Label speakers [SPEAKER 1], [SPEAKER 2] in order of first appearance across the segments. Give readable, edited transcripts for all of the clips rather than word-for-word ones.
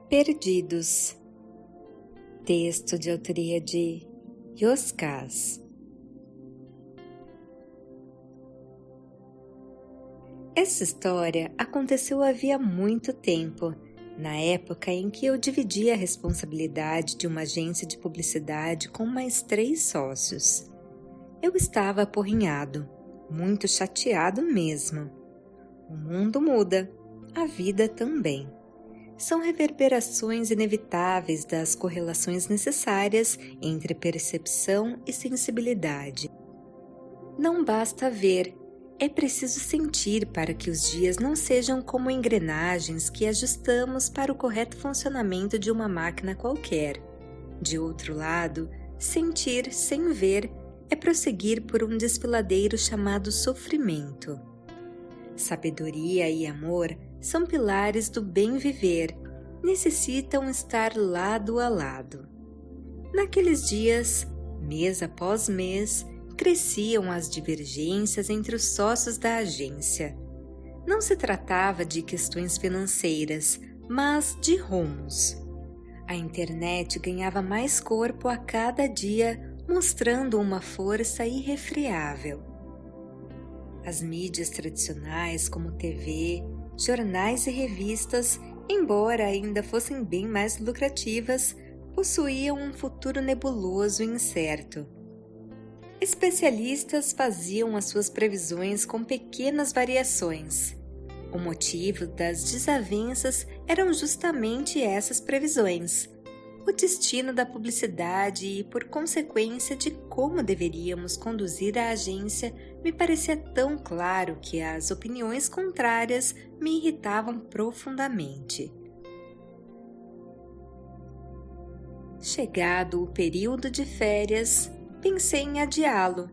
[SPEAKER 1] Perdidos. Texto de autoria de Yoskaz. Essa história aconteceu havia muito tempo, na época em que eu dividia a responsabilidade de uma agência de publicidade com mais 3 sócios. Eu estava aporrinhado, muito chateado mesmo. O mundo muda, a vida também. São reverberações inevitáveis das correlações necessárias entre percepção e sensibilidade. Não basta ver, é preciso sentir para que os dias não sejam como engrenagens que ajustamos para o correto funcionamento de uma máquina qualquer. De outro lado, sentir sem ver é prosseguir por um desfiladeiro chamado sofrimento. Sabedoria e amor são pilares do bem viver, necessitam estar lado a lado. Naqueles dias, mês após mês, cresciam as divergências entre os sócios da agência. Não se tratava de questões financeiras, mas de rumos. A internet ganhava mais corpo a cada dia, mostrando uma força irrefreável. As mídias tradicionais, como TV, jornais e revistas, embora ainda fossem bem mais lucrativas, possuíam um futuro nebuloso e incerto. Especialistas faziam as suas previsões com pequenas variações. O motivo das desavenças eram justamente essas previsões, o destino da publicidade e, por consequência, de como deveríamos conduzir a agência me parecia tão claro que as opiniões contrárias me irritavam profundamente. Chegado o período de férias, pensei em adiá-lo,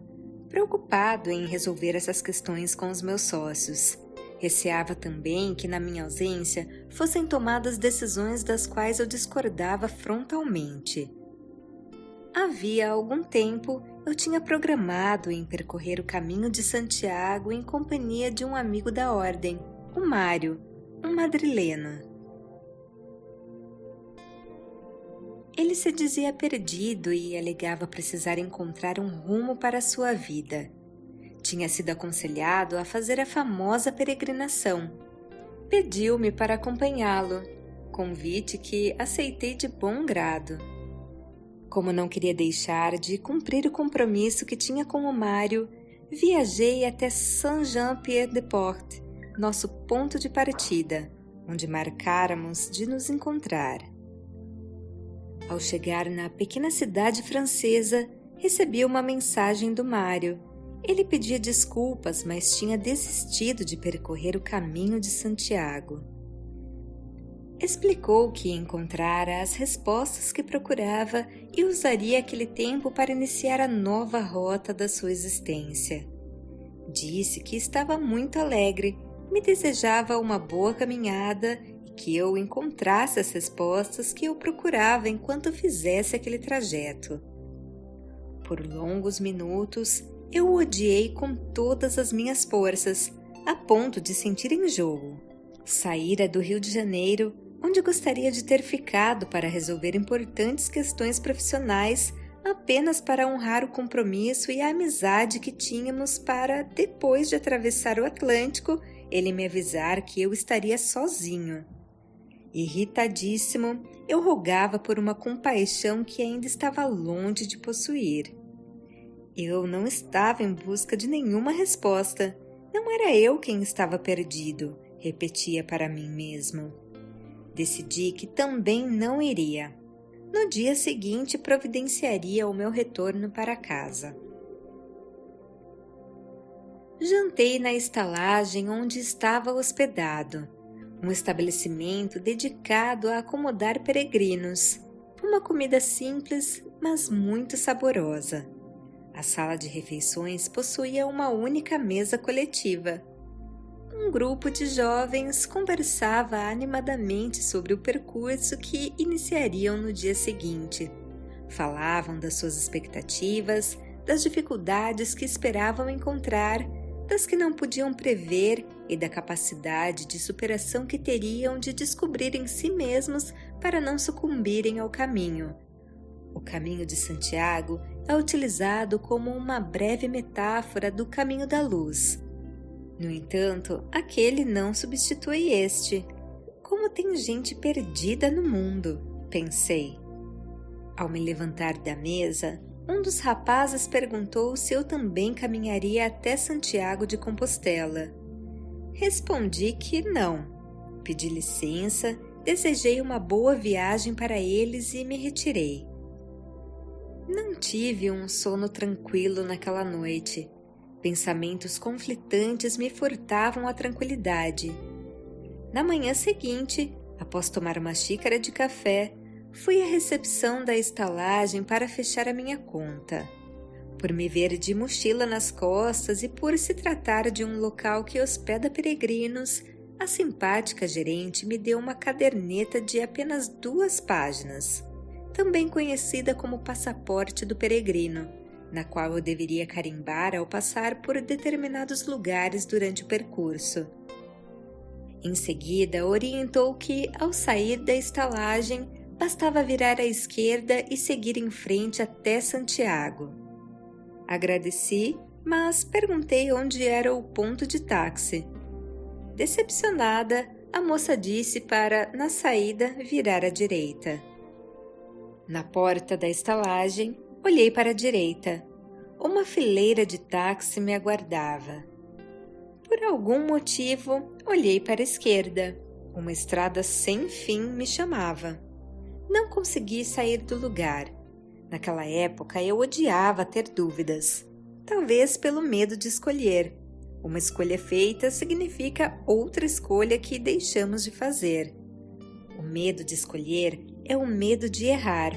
[SPEAKER 1] preocupado em resolver essas questões com os meus sócios. Receava também que, na minha ausência, fossem tomadas decisões das quais eu discordava frontalmente. Havia algum tempo, eu tinha programado em percorrer o caminho de Santiago em companhia de um amigo da ordem, o Mário, um madrileno. Ele se dizia perdido e alegava precisar encontrar um rumo para a sua vida. Tinha sido aconselhado a fazer a famosa peregrinação. Pediu-me para acompanhá-lo, convite que aceitei de bom grado. Como não queria deixar de cumprir o compromisso que tinha com o Mário, viajei até Saint-Jean-Pied-de-Port, nosso ponto de partida, onde marcáramos de nos encontrar. Ao chegar na pequena cidade francesa, recebi uma mensagem do Mário. Ele pedia desculpas, mas tinha desistido de percorrer o caminho de Santiago. Explicou que encontrara as respostas que procurava e usaria aquele tempo para iniciar a nova rota da sua existência. Disse que estava muito alegre, me desejava uma boa caminhada e que eu encontrasse as respostas que eu procurava enquanto fizesse aquele trajeto. Por longos minutos, eu o odiei com todas as minhas forças, a ponto de sentir enjoo. Saíra do Rio de Janeiro, onde gostaria de ter ficado para resolver importantes questões profissionais, apenas para honrar o compromisso e a amizade que tínhamos para, depois de atravessar o Atlântico, ele me avisar que eu estaria sozinho. Irritadíssimo, eu rogava por uma compaixão que ainda estava longe de possuir. Eu não estava em busca de nenhuma resposta. Não era eu quem estava perdido, repetia para mim mesmo. Decidi que também não iria. No dia seguinte, providenciaria o meu retorno para casa. Jantei na estalagem onde estava hospedado, um estabelecimento dedicado a acomodar peregrinos. Uma comida simples, mas muito saborosa. A sala de refeições possuía uma única mesa coletiva. Um grupo de jovens conversava animadamente sobre o percurso que iniciariam no dia seguinte. Falavam das suas expectativas, das dificuldades que esperavam encontrar, das que não podiam prever e da capacidade de superação que teriam de descobrir em si mesmos para não sucumbirem ao caminho. O caminho de Santiago é utilizado como uma breve metáfora do caminho da luz. No entanto, aquele não substitui este. Como tem gente perdida no mundo, pensei. Ao me levantar da mesa, um dos rapazes perguntou se eu também caminharia até Santiago de Compostela. Respondi que não. Pedi licença, desejei uma boa viagem para eles e me retirei. Não tive um sono tranquilo naquela noite. Pensamentos conflitantes me furtavam a tranquilidade. Na manhã seguinte, após tomar uma xícara de café, fui à recepção da estalagem para fechar a minha conta. Por me ver de mochila nas costas e por se tratar de um local que hospeda peregrinos, a simpática gerente me deu uma caderneta de apenas 2 páginas, também conhecida como passaporte do peregrino, na qual eu deveria carimbar ao passar por determinados lugares durante o percurso. Em seguida, orientou que, ao sair da estalagem, bastava virar à esquerda e seguir em frente até Santiago. Agradeci, mas perguntei onde era o ponto de táxi. Decepcionada, a moça disse para, na saída, virar à direita. Na porta da estalagem, olhei para a direita. Uma fileira de táxi me aguardava. Por algum motivo, olhei para a esquerda. Uma estrada sem fim me chamava. Não consegui sair do lugar. Naquela época eu odiava ter dúvidas. Talvez pelo medo de escolher. Uma escolha feita significa outra escolha que deixamos de fazer. O medo de escolher é o medo de errar.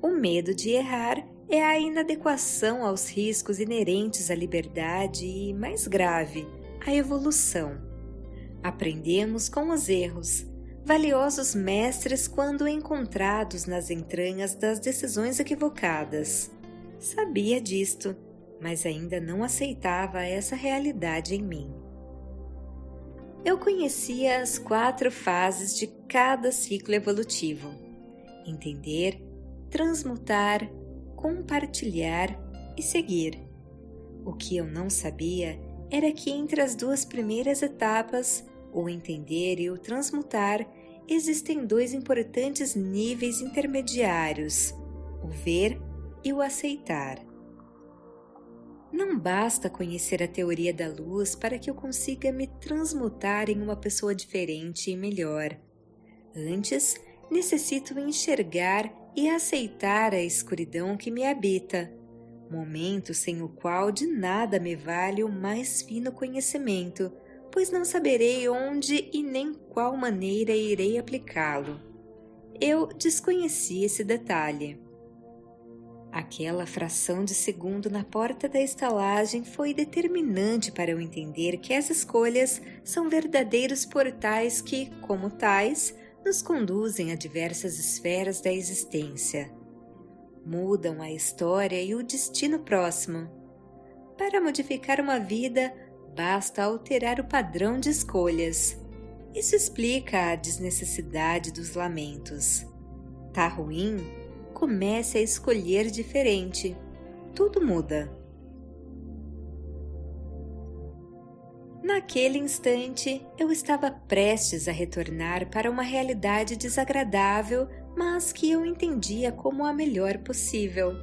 [SPEAKER 1] O medo de errar é a inadequação aos riscos inerentes à liberdade e, mais grave, à evolução. Aprendemos com os erros. Valiosos mestres quando encontrados nas entranhas das decisões equivocadas. Sabia disto, mas ainda não aceitava essa realidade em mim. Eu conhecia as 4 fases de cada ciclo evolutivo: entender, transmutar, compartilhar e seguir. O que eu não sabia era que entre as 2 primeiras etapas, o entender e o transmutar, existem 2 importantes níveis intermediários, o ver e o aceitar. Não basta conhecer a teoria da luz para que eu consiga me transmutar em uma pessoa diferente e melhor. Antes, necessito enxergar e aceitar a escuridão que me habita, momento sem o qual de nada me vale o mais fino conhecimento, pois não saberei onde e nem qual maneira irei aplicá-lo. Eu desconheci esse detalhe. Aquela fração de segundo na porta da estalagem foi determinante para eu entender que as escolhas são verdadeiros portais que, como tais, nos conduzem a diversas esferas da existência. Mudam a história e o destino próximo. Para modificar uma vida, basta alterar o padrão de escolhas. Isso explica a desnecessidade dos lamentos. Tá ruim? Comece a escolher diferente. Tudo muda. Naquele instante, eu estava prestes a retornar para uma realidade desagradável, mas que eu entendia como a melhor possível.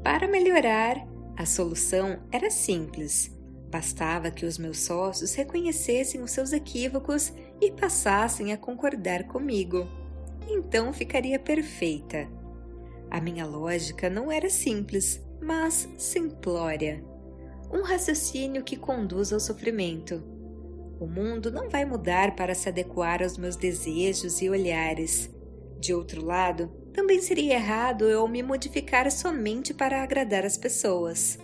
[SPEAKER 1] Para melhorar, a solução era simples. Bastava que os meus sócios reconhecessem os seus equívocos e passassem a concordar comigo. Então ficaria perfeita. A minha lógica não era simples, mas simplória. Um raciocínio que conduz ao sofrimento. O mundo não vai mudar para se adequar aos meus desejos e olhares. De outro lado, também seria errado eu me modificar somente para agradar as pessoas.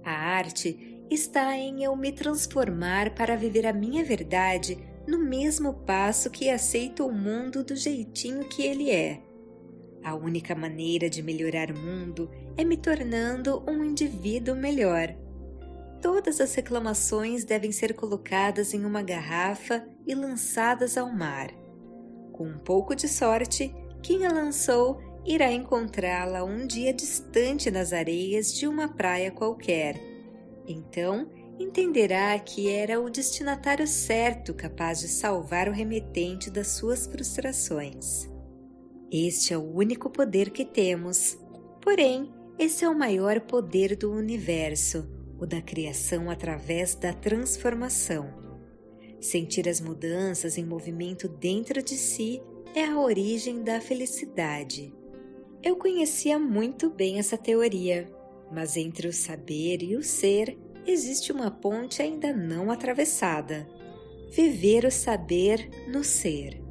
[SPEAKER 1] A arte está em eu me transformar para viver a minha verdade no mesmo passo que aceito o mundo do jeitinho que ele é. A única maneira de melhorar o mundo é me tornando um indivíduo melhor. Todas as reclamações devem ser colocadas em uma garrafa e lançadas ao mar. Com um pouco de sorte, quem a lançou irá encontrá-la um dia distante nas areias de uma praia qualquer. Então, entenderá que era o destinatário certo capaz de salvar o remetente das suas frustrações. Este é o único poder que temos. Porém, esse é o maior poder do universo, o da criação através da transformação. Sentir as mudanças em movimento dentro de si é a origem da felicidade. Eu conhecia muito bem essa teoria, mas entre o saber e o ser existe uma ponte ainda não atravessada. Viver o saber no ser.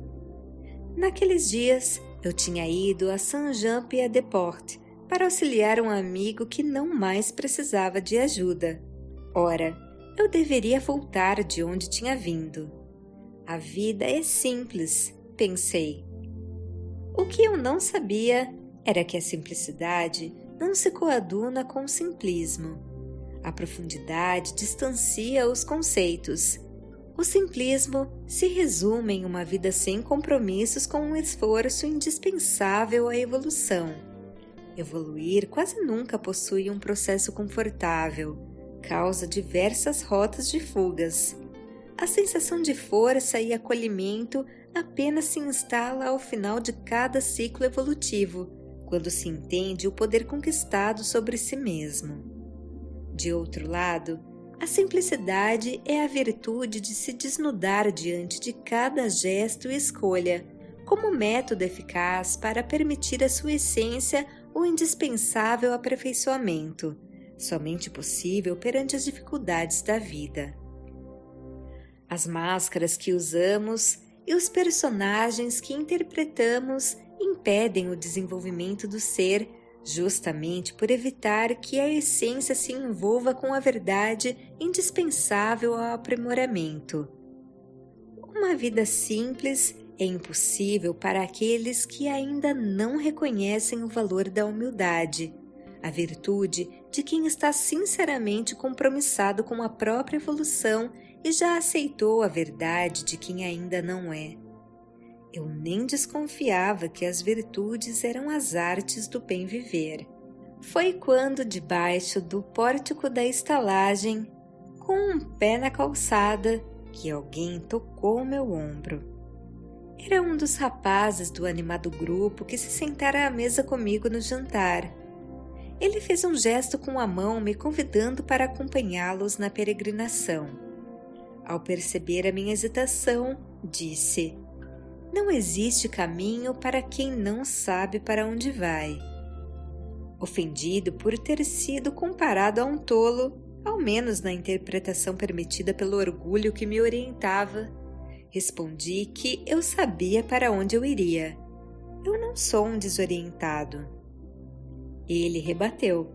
[SPEAKER 1] Naqueles dias, eu tinha ido a Saint-Jean-Pied-de-Port para auxiliar um amigo que não mais precisava de ajuda. Ora, eu deveria voltar de onde tinha vindo. A vida é simples, pensei. O que eu não sabia era que a simplicidade não se coaduna com o simplismo. A profundidade distancia os conceitos. O simplismo se resume em uma vida sem compromissos com um esforço indispensável à evolução. Evoluir quase nunca possui um processo confortável, causa diversas rotas de fugas. A sensação de força e acolhimento apenas se instala ao final de cada ciclo evolutivo, quando se entende o poder conquistado sobre si mesmo. De outro lado, a simplicidade é a virtude de se desnudar diante de cada gesto e escolha, como método eficaz para permitir à sua essência o indispensável aperfeiçoamento, somente possível perante as dificuldades da vida. As máscaras que usamos e os personagens que interpretamos impedem o desenvolvimento do ser, justamente por evitar que a essência se envolva com a verdade indispensável ao aprimoramento. Uma vida simples é impossível para aqueles que ainda não reconhecem o valor da humildade, a virtude de quem está sinceramente compromissado com a própria evolução e já aceitou a verdade de quem ainda não é. Eu nem desconfiava que as virtudes eram as artes do bem viver. Foi quando, debaixo do pórtico da estalagem, com um pé na calçada, que alguém tocou meu ombro. Era um dos rapazes do animado grupo que se sentara à mesa comigo no jantar. Ele fez um gesto com a mão me convidando para acompanhá-los na peregrinação. Ao perceber a minha hesitação, disse: "Não existe caminho para quem não sabe para onde vai." Ofendido por ter sido comparado a um tolo, ao menos na interpretação permitida pelo orgulho que me orientava, respondi que eu sabia para onde eu iria. Eu não sou um desorientado. Ele rebateu: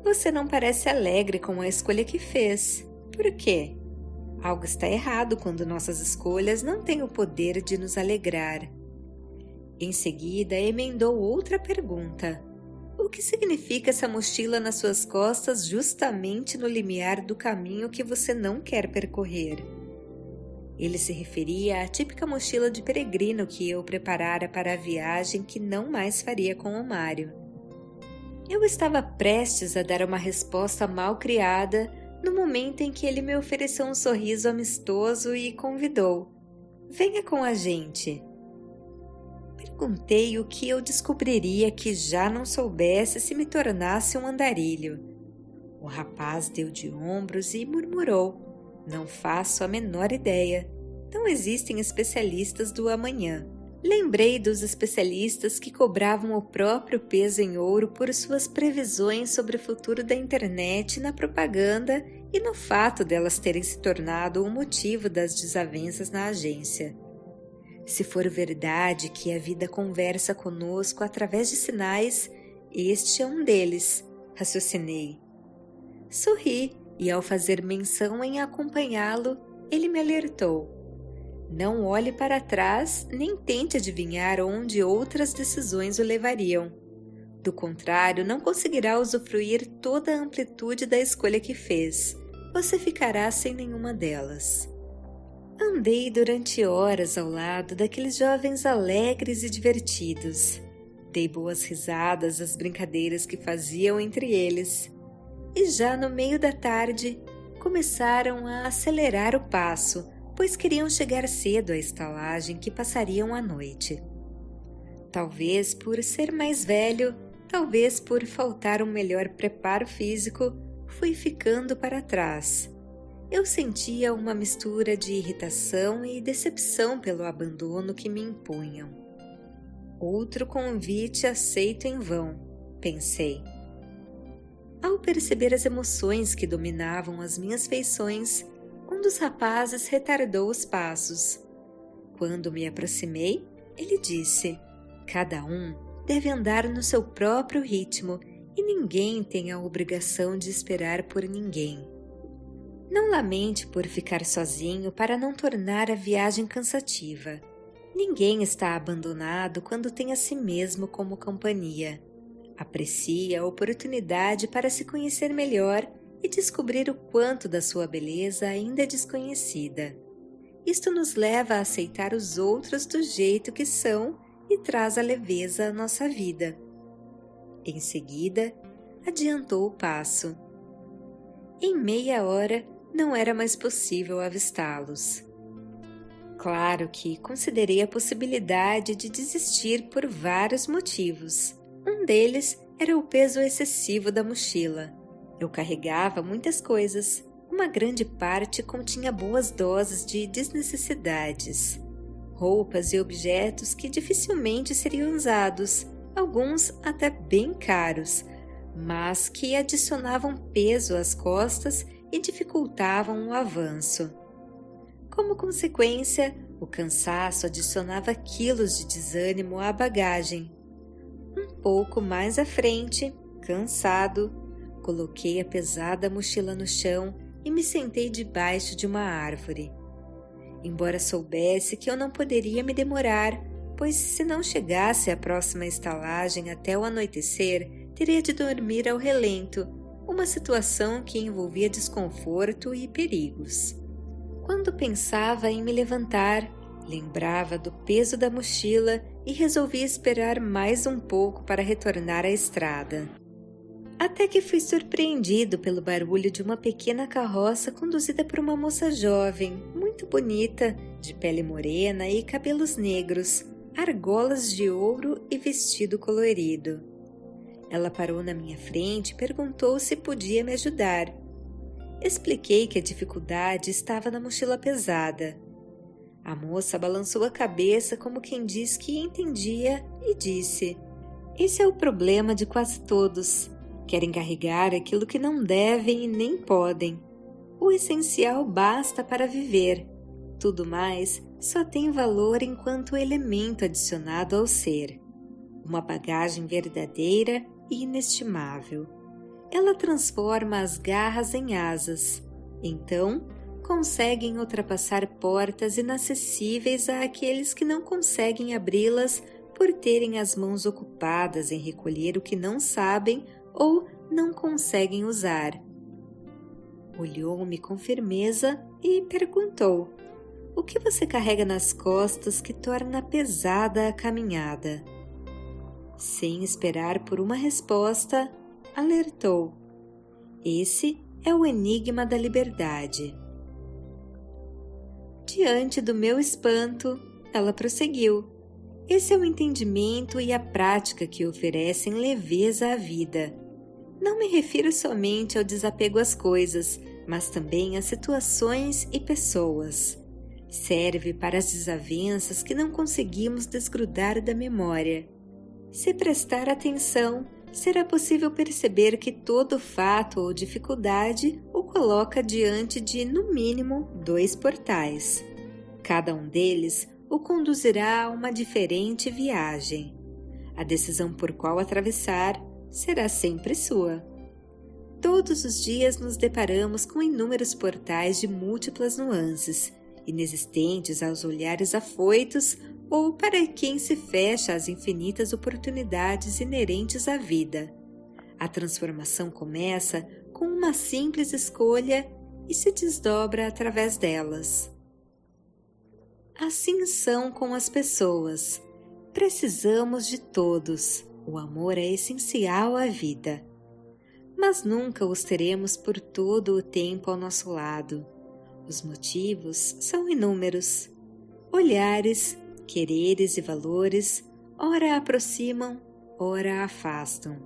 [SPEAKER 1] "Você não parece alegre com a escolha que fez. Por quê? Algo está errado quando nossas escolhas não têm o poder de nos alegrar." Em seguida, emendou outra pergunta: "O que significa essa mochila nas suas costas justamente no limiar do caminho que você não quer percorrer?" Ele se referia à típica mochila de peregrino que eu preparara para a viagem que não mais faria com o Mário. Eu estava prestes a dar uma resposta mal criada no momento em que ele me ofereceu um sorriso amistoso e convidou: "Venha com a gente." Perguntei o que eu descobriria que já não soubesse se me tornasse um andarilho. O rapaz deu de ombros e murmurou: "Não faço a menor ideia. Não existem especialistas do amanhã." Lembrei dos especialistas que cobravam o próprio peso em ouro por suas previsões sobre o futuro da internet na propaganda e no fato delas terem se tornado o motivo das desavenças na agência. Se for verdade que a vida conversa conosco através de sinais, este é um deles, raciocinei. Sorri e, ao fazer menção em acompanhá-lo, ele me alertou: "Não olhe para trás nem tente adivinhar onde outras decisões o levariam. Do contrário, não conseguirá usufruir toda a amplitude da escolha que fez. você ficará sem nenhuma delas. Andei durante horas ao lado daqueles jovens alegres e divertidos. Dei boas risadas às brincadeiras que faziam entre eles. E já no meio da tarde, começaram a acelerar o passo, pois queriam chegar cedo à estalagem que passariam a noite. Talvez por ser mais velho, talvez por faltar um melhor preparo físico, fui ficando para trás. Eu sentia uma mistura de irritação e decepção pelo abandono que me impunham. Outro convite aceito em vão, pensei. Ao perceber as emoções que dominavam as minhas feições, um dos rapazes retardou os passos. Quando me aproximei, ele disse: "Cada um deve andar no seu próprio ritmo e ninguém tem a obrigação de esperar por ninguém. Não lamente por ficar sozinho para não tornar a viagem cansativa. Ninguém está abandonado quando tem a si mesmo como companhia. Aprecie a oportunidade para se conhecer melhor e descobrir o quanto da sua beleza ainda é desconhecida. Isto nos leva a aceitar os outros do jeito que são e traz a leveza à nossa vida." Em seguida, adiantou o passo. Em meia hora, não era mais possível avistá-los. Claro que considerei a possibilidade de desistir por vários motivos. Um deles era o peso excessivo da mochila. Eu carregava muitas coisas. Uma grande parte continha boas doses de desnecessidades. Roupas e objetos que dificilmente seriam usados, alguns até bem caros, mas que adicionavam peso às costas e dificultavam o avanço. Como consequência, o cansaço adicionava quilos de desânimo à bagagem. Um pouco mais à frente, cansado, coloquei a pesada mochila no chão e me sentei debaixo de uma árvore. Embora soubesse que eu não poderia me demorar, pois se não chegasse à próxima estalagem até o anoitecer, teria de dormir ao relento, uma situação que envolvia desconforto e perigos. Quando pensava em me levantar, lembrava do peso da mochila e resolvi esperar mais um pouco para retornar à estrada. Até que fui surpreendido pelo barulho de uma pequena carroça conduzida por uma moça jovem, muito bonita, de pele morena e cabelos negros, argolas de ouro e vestido colorido. Ela parou na minha frente e perguntou se podia me ajudar. Expliquei que a dificuldade estava na mochila pesada. A moça balançou a cabeça como quem diz que entendia e disse: "Esse é o problema de quase todos. Querem carregar aquilo que não devem e nem podem. O essencial basta para viver. Tudo mais só tem valor enquanto elemento adicionado ao ser. Uma bagagem verdadeira e inestimável. Ela transforma as garras em asas. Então, conseguem ultrapassar portas inacessíveis àqueles que não conseguem abri-las por terem as mãos ocupadas em recolher o que não sabem ou não conseguem usar." Olhou-me com firmeza e perguntou: "O que você carrega nas costas que torna pesada a caminhada?" Sem esperar por uma resposta, alertou: "Esse é o enigma da liberdade." Diante do meu espanto, ela prosseguiu: "Esse é o entendimento e a prática que oferecem leveza à vida. Não me refiro somente ao desapego às coisas, mas também às situações e pessoas. Serve para as desavenças que não conseguimos desgrudar da memória. Se prestar atenção, será possível perceber que todo fato ou dificuldade o coloca diante de, no mínimo, 2 portais. Cada um deles o conduzirá a uma diferente viagem. A decisão por qual atravessar será sempre sua. Todos os dias nos deparamos com inúmeros portais de múltiplas nuances, inexistentes aos olhares afoitos ou para quem se fecha às infinitas oportunidades inerentes à vida. A transformação começa com uma simples escolha e se desdobra através delas. Assim são com as pessoas. Precisamos de todos. O amor é essencial à vida. Mas nunca os teremos por todo o tempo ao nosso lado. Os motivos são inúmeros. Olhares, quereres e valores, ora aproximam, ora afastam.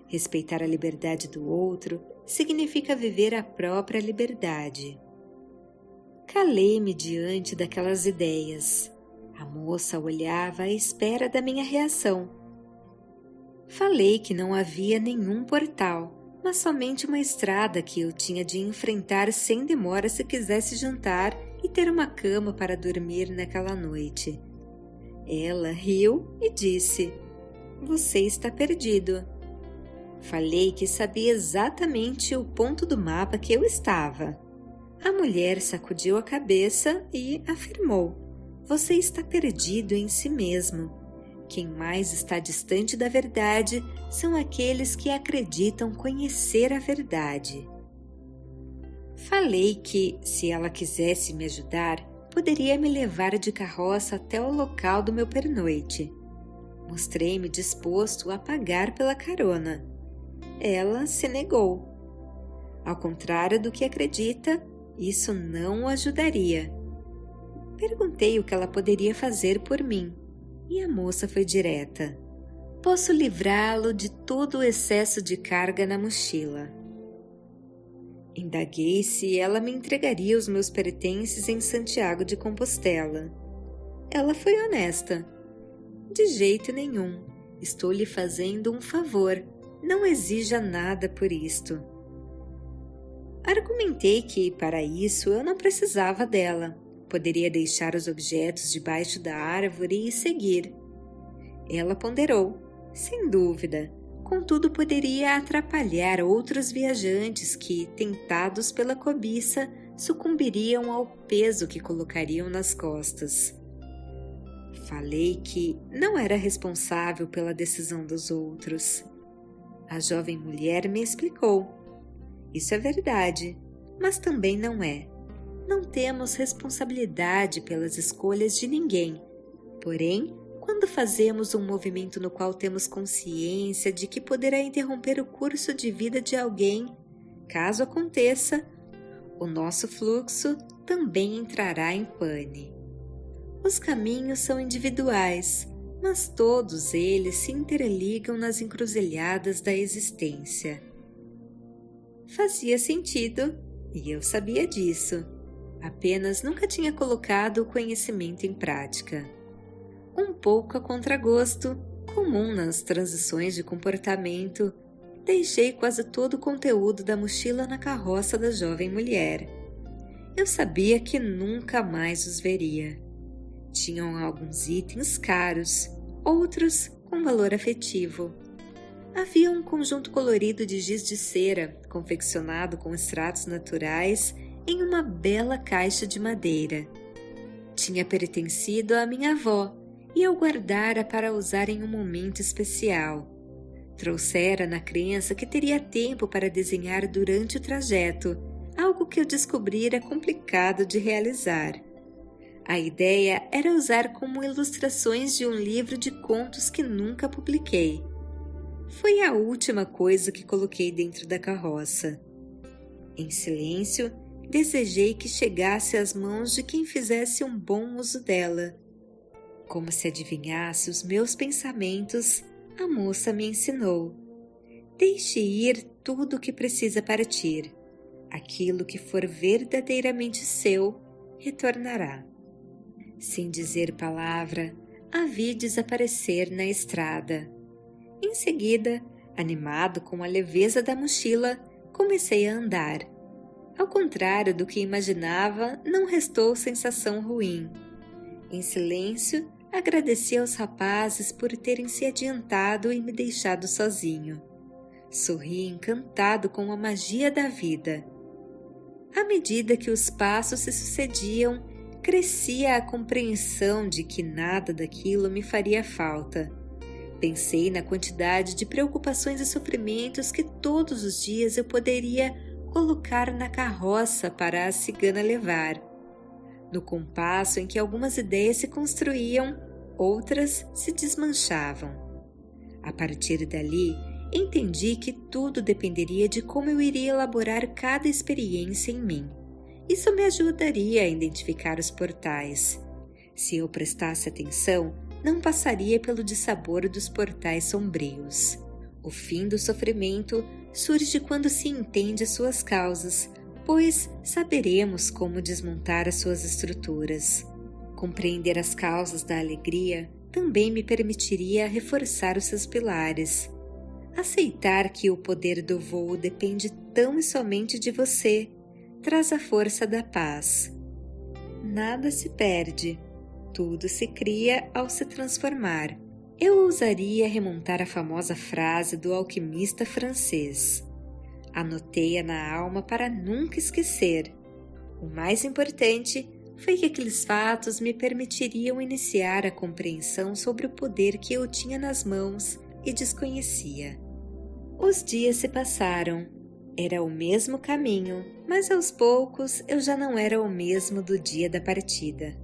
[SPEAKER 1] Respeitar a liberdade do outro significa viver a própria liberdade. Calei-me diante daquelas ideias. A moça olhava à espera da minha reação. Falei que não havia nenhum portal, mas somente uma estrada que eu tinha de enfrentar sem demora se quisesse jantar e ter uma cama para dormir naquela noite. Ela riu e disse: "Você está perdido." Falei que sabia exatamente o ponto do mapa que eu estava. A mulher sacudiu a cabeça e afirmou: "Você está perdido em si mesmo. Quem mais está distante da verdade são aqueles que acreditam conhecer a verdade." Falei que, se ela quisesse me ajudar, poderia me levar de carroça até o local do meu pernoite. Mostrei-me disposto a pagar pela carona. Ela se negou. Ao contrário do que acredita, isso não o ajudaria. Perguntei o que ela poderia fazer por mim, e a moça foi direta: "Posso livrá-lo de todo o excesso de carga na mochila." Indaguei se ela me entregaria os meus pertences em Santiago de Compostela. Ela foi honesta: "De jeito nenhum. Estou lhe fazendo um favor. Não exija nada por isto." Argumentei que, para isso, eu não precisava dela. Poderia deixar os objetos debaixo da árvore e seguir. Ela ponderou: "Sem dúvida. Contudo, poderia atrapalhar outros viajantes que, tentados pela cobiça, sucumbiriam ao peso que colocariam nas costas." Falei que não era responsável pela decisão dos outros. A jovem mulher me explicou: "Isso é verdade, mas também não é. Não temos responsabilidade pelas escolhas de ninguém. Porém, quando fazemos um movimento no qual temos consciência de que poderá interromper o curso de vida de alguém, caso aconteça, o nosso fluxo também entrará em pane. Os caminhos são individuais, mas todos eles se interligam nas encruzilhadas da existência." Fazia sentido, e eu sabia disso. Apenas nunca tinha colocado o conhecimento em prática. Um pouco a contragosto, comum nas transições de comportamento, deixei quase todo o conteúdo da mochila na carroça da jovem mulher. Eu sabia que nunca mais os veria. Tinham alguns itens caros, outros com valor afetivo. Havia um conjunto colorido de giz de cera, confeccionado com extratos naturais, em uma bela caixa de madeira. Tinha pertencido à minha avó e eu guardara para usar em um momento especial. Trouxera na crença que teria tempo para desenhar durante o trajeto, algo que eu descobrira complicado de realizar. A ideia era usar como ilustrações de um livro de contos que nunca publiquei. Foi a última coisa que coloquei dentro da carroça. Em silêncio, desejei que chegasse às mãos de quem fizesse um bom uso dela. Como se adivinhasse os meus pensamentos, a moça me ensinou: "Deixe ir tudo o que precisa partir. Aquilo que for verdadeiramente seu, retornará." Sem dizer palavra, a vi desaparecer na estrada. Em seguida, animado com a leveza da mochila, comecei a andar. Ao contrário do que imaginava, não restou sensação ruim. Em silêncio, agradeci aos rapazes por terem se adiantado e me deixado sozinho. Sorri encantado com a magia da vida. À medida que os passos se sucediam, crescia a compreensão de que nada daquilo me faria falta. Pensei na quantidade de preocupações e sofrimentos que todos os dias eu poderia colocar na carroça para a cigana levar. No compasso em que algumas ideias se construíam, outras se desmanchavam. A partir dali, entendi que tudo dependeria de como eu iria elaborar cada experiência em mim. Isso me ajudaria a identificar os portais. Se eu prestasse atenção, não passaria pelo dissabor dos portais sombrios. O fim do sofrimento surge quando se entende as suas causas, pois saberemos como desmontar as suas estruturas. Compreender as causas da alegria também me permitiria reforçar os seus pilares. Aceitar que o poder do voo depende tão e somente de você traz a força da paz. Nada se perde, tudo se cria ao se transformar. Eu ousaria remontar a famosa frase do alquimista francês. Anotei-a na alma para nunca esquecer. O mais importante foi que aqueles fatos me permitiriam iniciar a compreensão sobre o poder que eu tinha nas mãos e desconhecia. Os dias se passaram. Era o mesmo caminho, mas aos poucos eu já não era o mesmo do dia da partida.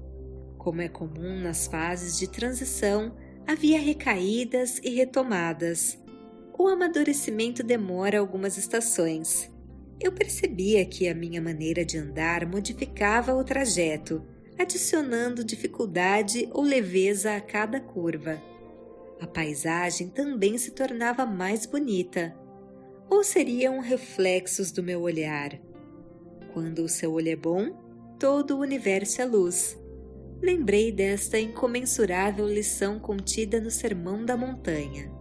[SPEAKER 1] Como é comum nas fases de transição, havia recaídas e retomadas. O amadurecimento demora algumas estações. Eu percebia que a minha maneira de andar modificava o trajeto, adicionando dificuldade ou leveza a cada curva. A paisagem também se tornava mais bonita. Ou seriam reflexos do meu olhar? Quando o seu olho é bom, todo o universo é luz. Lembrei desta incomensurável lição contida no Sermão da Montanha.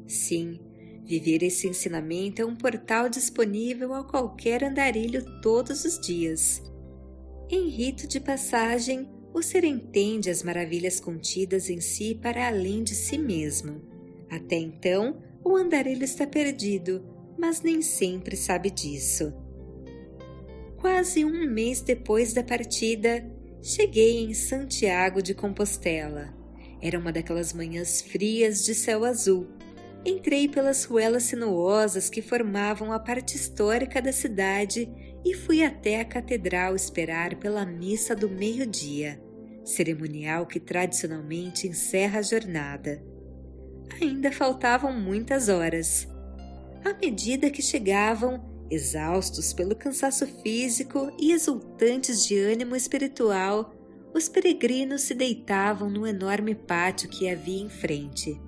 [SPEAKER 1] Sim, viver esse ensinamento é um portal disponível a qualquer andarilho todos os dias. Em rito de passagem, o ser entende as maravilhas contidas em si para além de si mesmo. Até então, o andarilho está perdido, mas nem sempre sabe disso. Quase um mês depois da partida, cheguei em Santiago de Compostela. Era uma daquelas manhãs frias de céu azul. Entrei pelas ruelas sinuosas que formavam a parte histórica da cidade e fui até a catedral esperar pela missa do meio-dia, cerimonial que tradicionalmente encerra a jornada. Ainda faltavam muitas horas. À medida que chegavam, exaustos pelo cansaço físico e exultantes de ânimo espiritual, os peregrinos se deitavam no enorme pátio que havia em frente.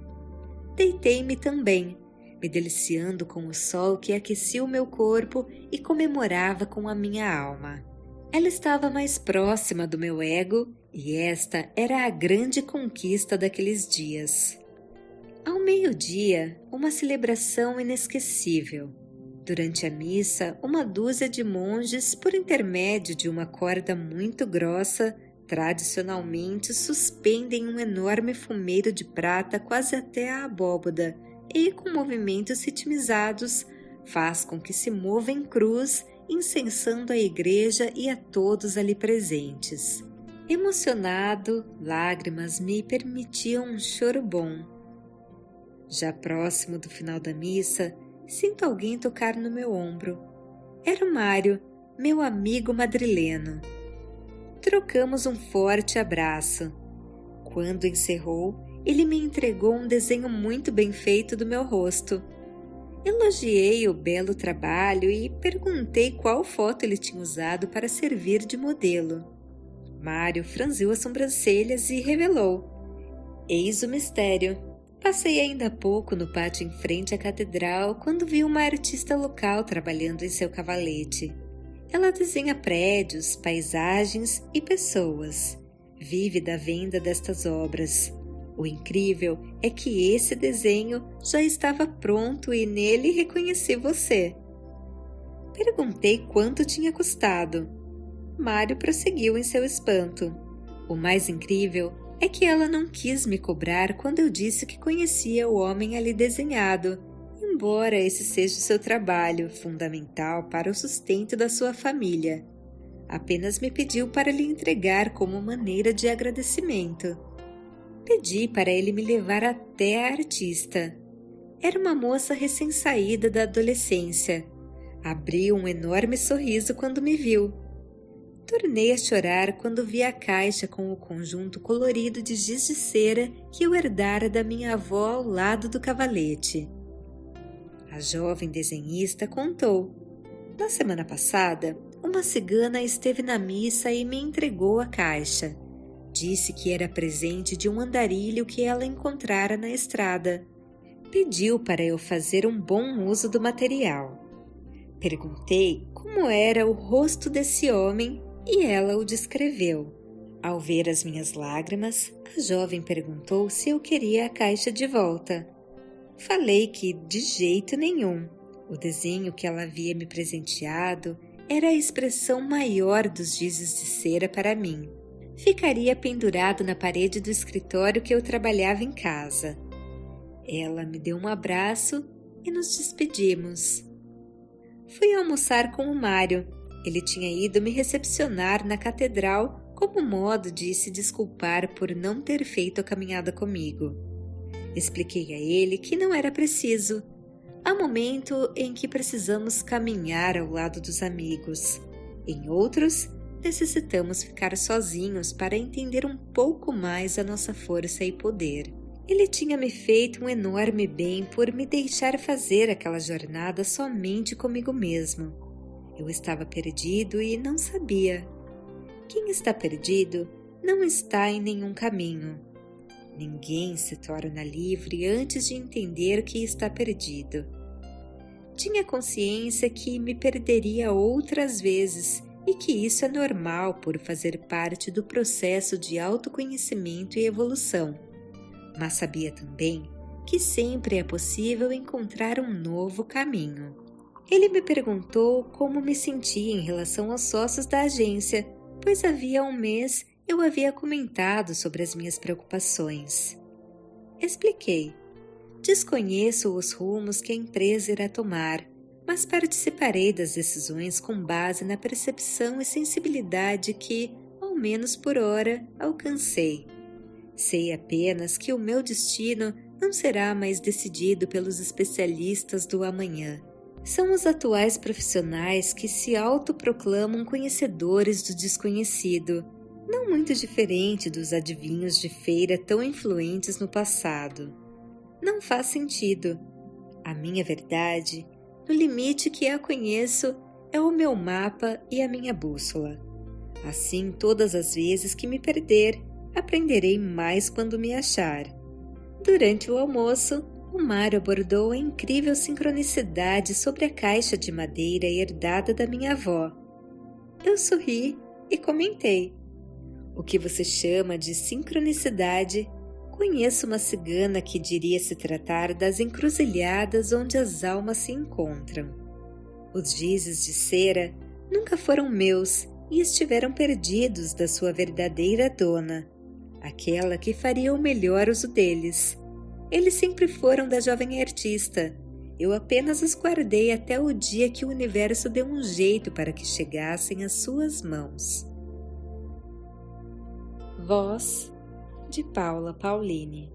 [SPEAKER 1] Deitei-me também, me deliciando com o sol que aquecia o meu corpo e comemorava com a minha alma. Ela estava mais próxima do meu ego e esta era a grande conquista daqueles dias. Ao meio-dia, uma celebração inesquecível. Durante a missa, uma dúzia de monges, por intermédio de uma corda muito grossa, tradicionalmente suspendem um enorme fumeiro de prata quase até a abóboda e, com movimentos ritmizados, faz com que se mova em cruz, incensando a igreja e a todos ali presentes. Emocionado, lágrimas me permitiam um choro bom. Já próximo do final da missa, sinto alguém tocar no meu ombro. Era o Mário, meu amigo madrileno. Trocamos um forte abraço. Quando encerrou, ele me entregou um desenho muito bem feito do meu rosto. Elogiei o belo trabalho e perguntei qual foto ele tinha usado para servir de modelo. Mário franziu as sobrancelhas e revelou: "Eis o mistério. Passei ainda há pouco no pátio em frente à catedral quando vi uma artista local trabalhando em seu cavalete. Ela desenha prédios, paisagens e pessoas. Vive da venda destas obras. O incrível é que esse desenho já estava pronto e nele reconheci você." Perguntei quanto tinha custado. Mário prosseguiu em seu espanto. O mais incrível é que ela não quis me cobrar quando eu disse que conhecia o homem ali desenhado, embora esse seja o seu trabalho, fundamental para o sustento da sua família. Apenas me pediu para lhe entregar como maneira de agradecimento. Pedi para ele me levar até a artista. Era uma moça recém-saída da adolescência. Abriu um enorme sorriso quando me viu. Tornei a chorar quando vi a caixa com o conjunto colorido de giz de cera que eu herdara da minha avó ao lado do cavalete. A jovem desenhista contou. Na semana passada, uma cigana esteve na missa e me entregou a caixa. Disse que era presente de um andarilho que ela encontrara na estrada. Pediu para eu fazer um bom uso do material. Perguntei como era o rosto desse homem e ela o descreveu. Ao ver as minhas lágrimas, a jovem perguntou se eu queria a caixa de volta. Falei que de jeito nenhum. O desenho que ela havia me presenteado era a expressão maior dos gizes de cera para mim. Ficaria pendurado na parede do escritório que eu trabalhava em casa. Ela me deu um abraço e nos despedimos. Fui almoçar com o Mário. Ele tinha ido me recepcionar na catedral como modo de se desculpar por não ter feito a caminhada comigo. Expliquei a ele que não era preciso. Há momento em que precisamos caminhar ao lado dos amigos. Em outros, necessitamos ficar sozinhos para entender um pouco mais a nossa força e poder. Ele tinha me feito um enorme bem por me deixar fazer aquela jornada somente comigo mesmo. Eu estava perdido e não sabia. Quem está perdido não está em nenhum caminho. Ninguém se torna livre antes de entender que está perdido. Tinha consciência que me perderia outras vezes e que isso é normal por fazer parte do processo de autoconhecimento e evolução. Mas sabia também que sempre é possível encontrar um novo caminho. Ele me perguntou como me sentia em relação aos sócios da agência, pois havia um mês eu havia comentado sobre as minhas preocupações. Expliquei. Desconheço os rumos que a empresa irá tomar, mas participarei das decisões com base na percepção e sensibilidade que, ao menos por hora, alcancei. Sei apenas que o meu destino não será mais decidido pelos especialistas do amanhã. São os atuais profissionais que se autoproclamam conhecedores do desconhecido, não muito diferente dos adivinhos de feira tão influentes no passado. Não faz sentido. A minha verdade, no limite que a conheço, é o meu mapa e a minha bússola. Assim, todas as vezes que me perder, aprenderei mais quando me achar. Durante o almoço, o Mário abordou a incrível sincronicidade sobre a caixa de madeira herdada da minha avó. Eu sorri e comentei. O que você chama de sincronicidade, conheço uma cigana que diria se tratar das encruzilhadas onde as almas se encontram. Os gizes de cera nunca foram meus e estiveram perdidos da sua verdadeira dona, aquela que faria o melhor uso deles. Eles sempre foram da jovem artista. Eu apenas os guardei até o dia que o universo deu um jeito para que chegassem às suas mãos. Voz de Paula Pauline.